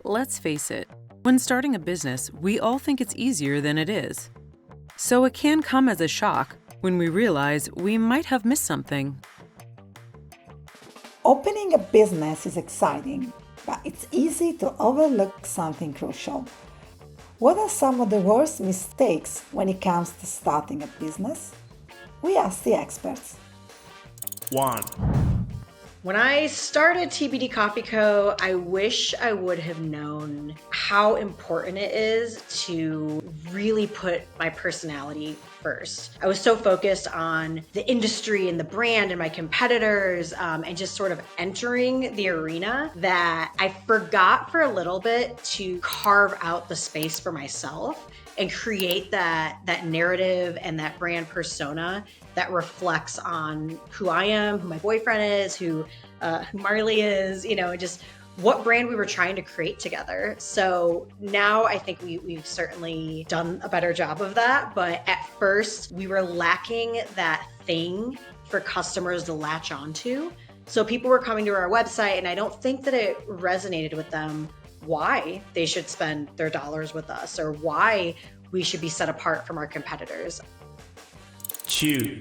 Let's face it, when starting a business, we all think it's easier than it is. So it can come as a shock when we realize we might have missed something. Opening a business is exciting, but it's easy to overlook something crucial. What are some of the worst mistakes when it comes to starting a business? We asked the experts. 1. When I started TBD Coffee Co., I wish I would have known how important it is to really put my personality first. I was so focused on the industry and the brand and my competitors and just sort of entering the arena that I forgot for a little bit to carve out the space for myself and create that narrative and that brand persona that reflects on who I am, who my boyfriend is, who Marley is, just what brand we were trying to create together. So now I think we've certainly done a better job of that. But at first we were lacking that thing for customers to latch onto. So people were coming to our website and I don't think that it resonated with them why they should spend their dollars with us or why we should be set apart from our competitors. 2.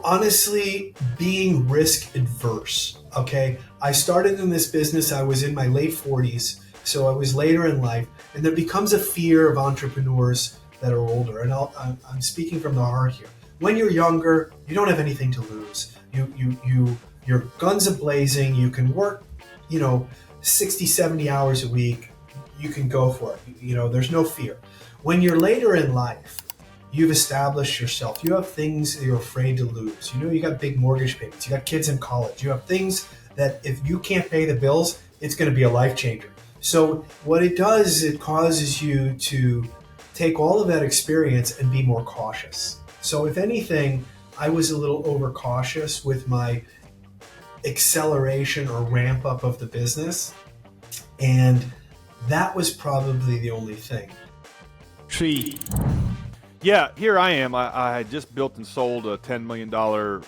Honestly, being risk adverse, okay? I started in this business, I was in my late 40s, so I was later in life, and there becomes a fear of entrepreneurs that are older, and I'm speaking from the heart here. When you're younger, you don't have anything to lose. Your guns are blazing, you can work, 60, 70 hours a week, you can go for it. There's no fear. When you're later in life, you've established yourself. You have things that you're afraid to lose. You got big mortgage payments. You got kids in college. You have things that if you can't pay the bills, it's going to be a life changer. So what it does is it causes you to take all of that experience and be more cautious. So if anything, I was a little overcautious with my acceleration or ramp up of the business. And that was probably the only thing. 3. Yeah, here I am. I had just built and sold a $10 million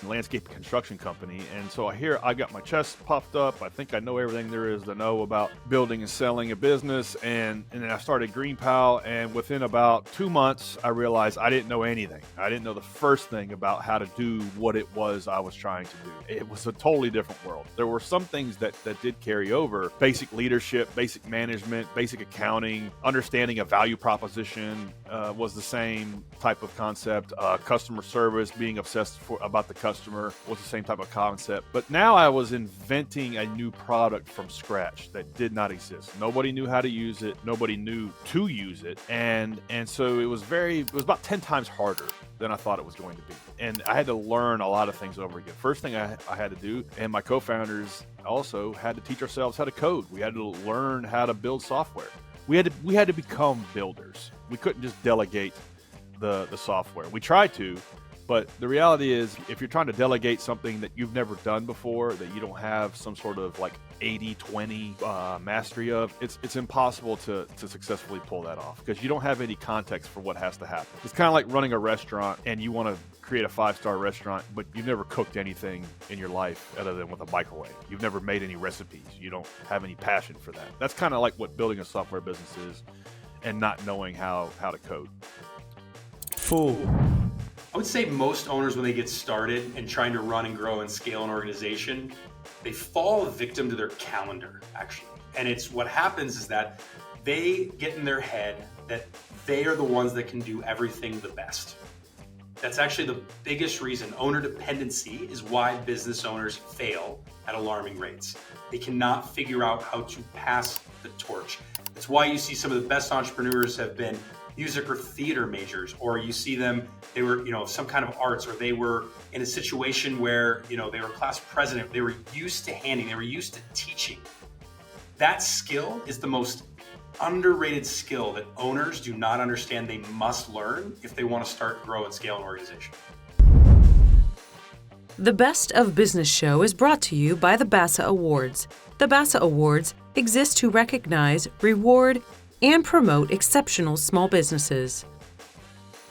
landscape construction company. And so here I got my chest puffed up. I think I know everything there is to know about building and selling a business. And then I started GreenPal. And within about 2 months, I realized I didn't know anything. I didn't know the first thing about how to do what it was I was trying to do. It was a totally different world. There were some things that did carry over. Basic leadership, basic management, basic accounting, understanding a value proposition was the same type of concept. Customer service, being obsessed about the customer was the same type of concept. But now I was inventing a new product from scratch that did not exist. Nobody knew how to use it. Nobody knew to use it. And so it was about 10 times harder than I thought it was going to be. And I had to learn a lot of things over again. First thing I had to do, and my co-founders also had to teach ourselves how to code. We had to learn how to build software. We had to become builders. We couldn't just delegate the software. We tried to, but the reality is if you're trying to delegate something that you've never done before, that you don't have some sort of like 80-20 mastery of, it's impossible to successfully pull that off because you don't have any context for what has to happen. It's kind of like running a restaurant and you want to create a 5-star restaurant, but you've never cooked anything in your life other than with a microwave. You've never made any recipes. You don't have any passion for that. That's kind of like what building a software business is and not knowing how to code. 4. I would say most owners, when they get started and trying to run and grow and scale an organization, they fall victim to their calendar, actually. And it's what happens is that they get in their head that they are the ones that can do everything the best. That's actually the biggest reason. Owner dependency is why business owners fail at alarming rates. They cannot figure out how to pass the torch. That's why you see some of the best entrepreneurs have been music or theater majors, or you see them, they were, some kind of arts, or they were in a situation where, they were class president. They were used to handing, they were used to teaching. That skill is the most underrated skill that owners do not understand they must learn if they want to start, grow, and scale an organization. The Best of Business show is brought to you by the BASA Awards. The BASA Awards exist to recognize, reward, and promote exceptional small businesses.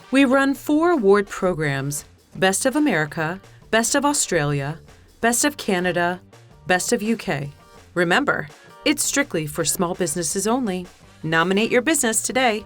We run 4 award programs: Best of America, Best of Australia, Best of Canada, Best of UK. Remember, It's strictly for small businesses only. Nominate your business today.